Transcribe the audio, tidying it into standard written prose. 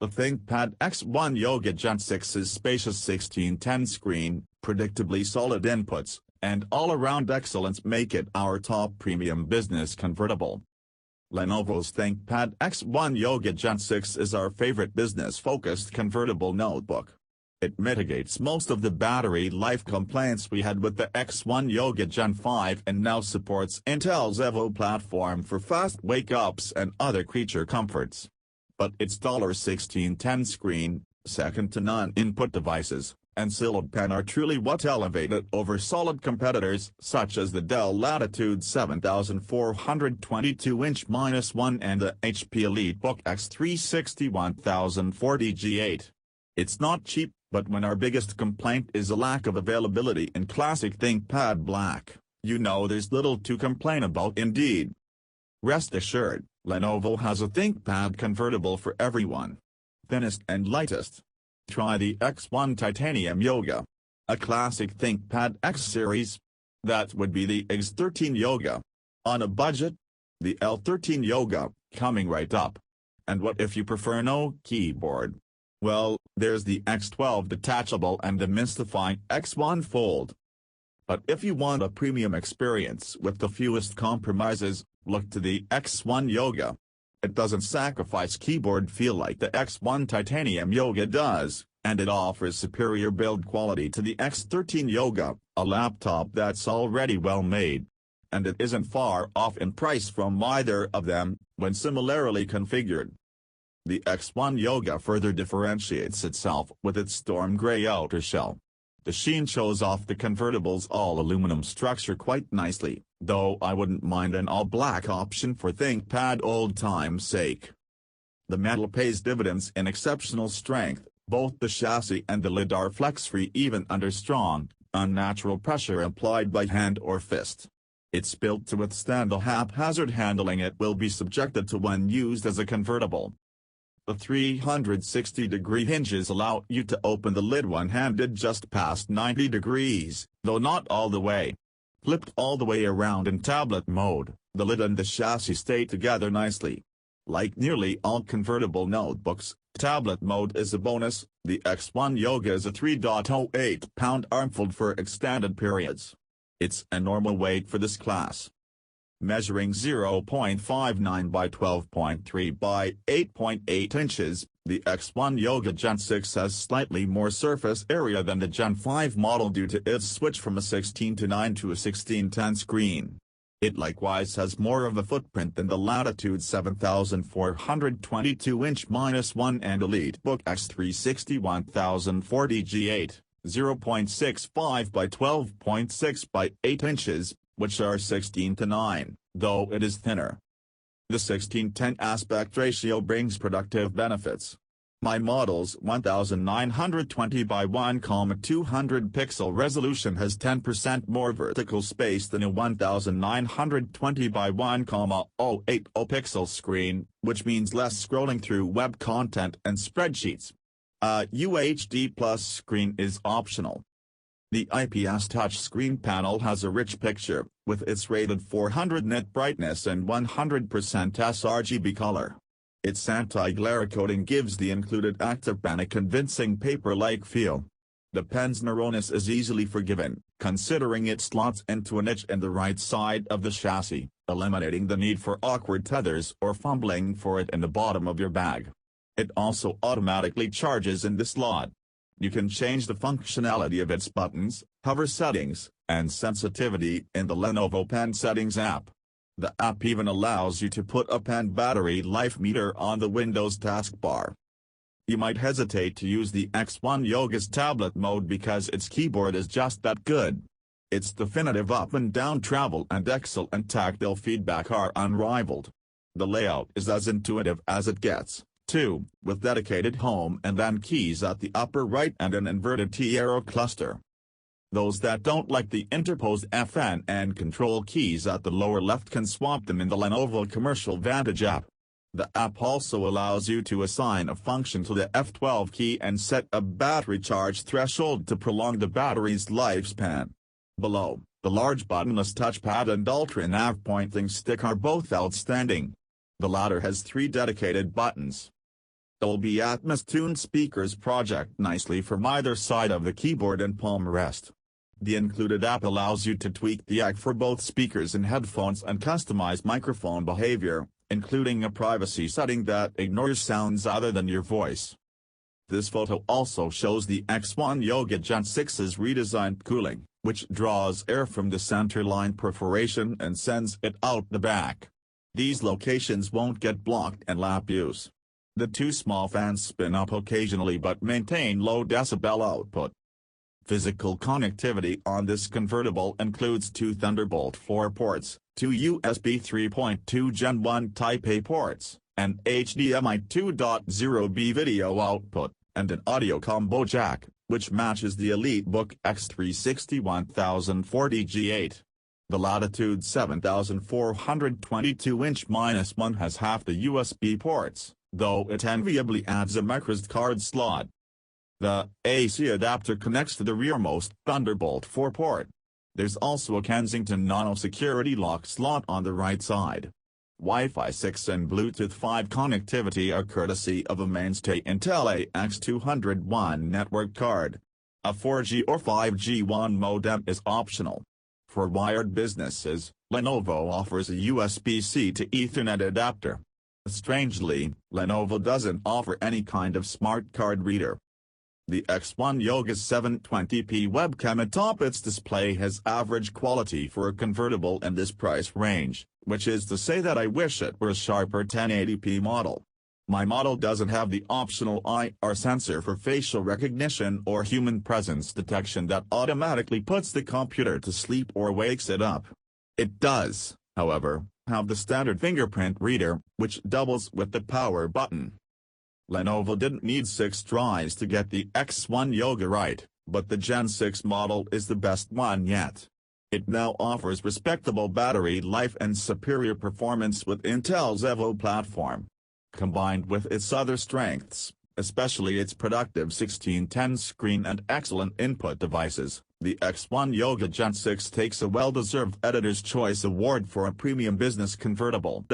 The ThinkPad X1 Yoga Gen 6's spacious 16:10 screen, predictably solid inputs, and all-around excellence make it our top premium business convertible. Lenovo's ThinkPad X1 Yoga Gen 6 is our favorite business-focused convertible notebook. It mitigates most of the battery life complaints we had with the X1 Yoga Gen 5 and now supports Intel's Evo platform for fast wake-ups and other creature comforts. But its $1610 screen, second-to-none input devices, and SILD pen are truly what elevate it over solid competitors such as the Dell Latitude 7422-1 and the HP EliteBook X360 1040 G8. It's not cheap, but when our biggest complaint is a lack of availability in classic ThinkPad Black, you know there's little to complain about indeed. Rest assured, Lenovo has a ThinkPad convertible for everyone. Thinnest and lightest. Try the X1 Titanium Yoga. A classic ThinkPad X series. That would be the X13 Yoga. On a budget? The L13 Yoga, coming right up. And what if you prefer no keyboard? Well, there's the X12 detachable and the mystifying X1 Fold. But if you want a premium experience with the fewest compromises, look to the X1 Yoga. It doesn't sacrifice keyboard feel like the X1 Titanium Yoga does, and it offers superior build quality to the X13 Yoga, a laptop that's already well made. And it isn't far off in price from either of them, when similarly configured. The X1 Yoga further differentiates itself with its storm gray outer shell. The sheen shows off the convertible's all-aluminum structure quite nicely, though I wouldn't mind an all-black option for ThinkPad old time's sake. The metal pays dividends in exceptional strength, both the chassis and the lid are flex-free even under strong, unnatural pressure applied by hand or fist. It's built to withstand the haphazard handling it will be subjected to when used as a convertible. The 360-degree hinges allow you to open the lid one-handed just past 90 degrees, though not all the way. Flipped all the way around in tablet mode, the lid and the chassis stay together nicely. Like nearly all convertible notebooks, tablet mode is a bonus. The X1 Yoga is a 3.08-pound armful for extended periods. It's a normal weight for this class. Measuring 0.59 by 12.3 by 8.8 inches, the X1 Yoga Gen 6 has slightly more surface area than the Gen 5 model due to its switch from a 16:9 to a 16:10 screen. It likewise has more of a footprint than the Latitude 7422-1 and EliteBook X360 1040 G8, 0.65 by 12.6 by 8 inches, which are 16:9, though it is thinner. The 16:10 aspect ratio brings productive benefits. My model's 1920 by 1,200 pixel resolution has 10% more vertical space than a 1920 by 1,080 pixel screen, which means less scrolling through web content and spreadsheets. A UHD Plus screen is optional. The IPS touchscreen panel has a rich picture, with its rated 400 nit brightness and 100% sRGB color. Its anti-glare coating gives the included active pen a convincing paper-like feel. The pen's narrowness is easily forgiven, considering it slots into a niche in the right side of the chassis, eliminating the need for awkward tethers or fumbling for it in the bottom of your bag. It also automatically charges in the slot. You can change the functionality of its buttons, hover settings, and sensitivity in the Lenovo Pen Settings app. The app even allows you to put a pen battery life meter on the Windows taskbar. You might hesitate to use the X1 Yoga's tablet mode because its keyboard is just that good. Its definitive up and down travel and excellent tactile feedback are unrivaled. The layout is as intuitive as it gets, too, with dedicated home and then keys at the upper right and an inverted T-arrow cluster. Those that don't like the interposed FN and control keys at the lower left can swap them in the Lenovo Commercial Vantage app. The app also allows you to assign a function to the F12 key and set a battery charge threshold to prolong the battery's lifespan. Below, the large buttonless touchpad and ultra-nav pointing stick are both outstanding. The latter has 3 dedicated buttons. Dolby Atmos tuned speakers project nicely from either side of the keyboard and palm rest. The included app allows you to tweak the AUX for both speakers and headphones and customize microphone behavior, including a privacy setting that ignores sounds other than your voice. This photo also shows the X1 Yoga Gen 6's redesigned cooling, which draws air from the centerline perforation and sends it out the back. These locations won't get blocked in lap use. The two small fans spin up occasionally but maintain low decibel output. Physical connectivity on this convertible includes two Thunderbolt 4 ports, two USB 3.2 Gen 1 Type-A ports, an HDMI 2.0B video output, and an audio combo jack, which matches the EliteBook X360 G8. The Latitude 7422-1 has half the USB ports, though it enviably adds a microSD card slot. The AC adapter connects to the rearmost Thunderbolt 4 port. There's also a Kensington Nano security lock slot on the right side. Wi-Fi 6 and Bluetooth 5 connectivity are courtesy of a mainstay Intel AX201 network card. A 4G or 5G WAN modem is optional. For wired businesses, Lenovo offers a USB-C to Ethernet adapter. Strangely, Lenovo doesn't offer any kind of smart card reader. The X1 Yoga's 720p webcam atop its display has average quality for a convertible in this price range, which is to say that I wish it were a sharper 1080p model. My model doesn't have the optional IR sensor for facial recognition or human presence detection that automatically puts the computer to sleep or wakes it up. It does, however, have the standard fingerprint reader, which doubles with the power button. Lenovo didn't need 6 tries to get the X1 Yoga right, but the Gen 6 model is the best one yet. It now offers respectable battery life and superior performance with Intel's Evo platform. Combined with its other strengths, especially its productive 16:10 screen and excellent input devices, the X1 Yoga Gen 6 takes a well-deserved Editor's Choice Award for a premium business convertible.